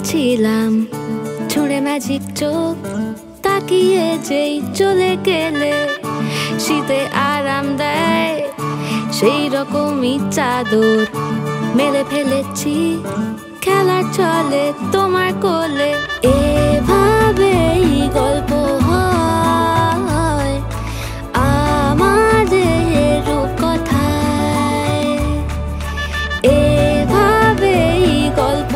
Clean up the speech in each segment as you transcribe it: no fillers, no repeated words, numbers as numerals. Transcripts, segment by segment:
ছিলাম ছুঁড়ে ম্যাজিক চোখ তাকিয়ে যেই চলে গেলে শীতে আরাম দেয় সেই রকমই চাদর মেলে ফেলেছি খেলার চলে তোমার কোলে। এভাবেই গল্প হয় আমাদের রূপকথায়, এভাবেই গল্প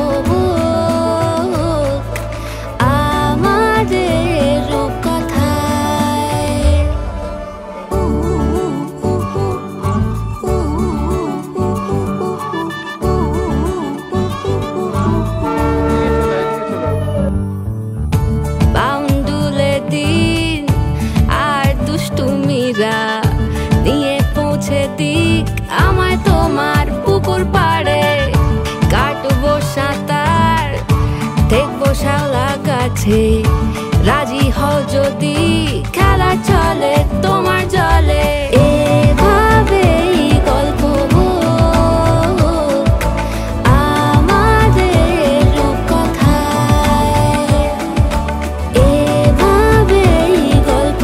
নিয়ে পৌঁছে দিক আমায় তোমার পুকুর পাড়ে, কাটবো সাঁতার দেখবো শাওলা গাছে, রাজি হও যদি খেলা চলে তোমার জলে। এভাবেই গল্প আমাদের রূপকথায়, এভাবেই গল্প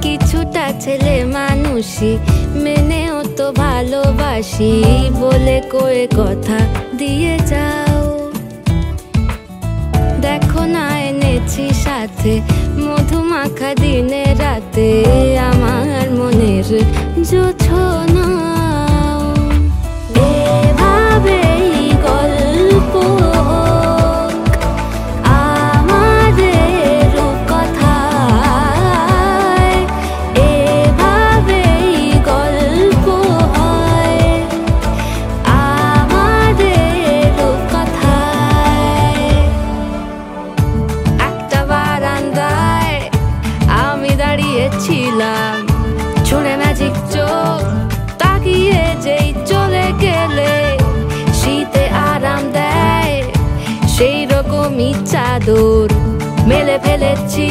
কিছুটা ছেলে মানুষই মেনেও তো ভালোবাসি বলে কয়ে কথা দিয়ে যাও। দেখো না এনেছি সাথে মধুমাখা দিনে রাতে আমার মনের জোছনা। এভাবেই গল্প ছিলাম ছুঁড়ে ম্যাজিক চোখ তাকিয়ে যেই চলে গেলে শীতে আরাম দেয় সেই রকমই চাদর মেলে ফেলেছি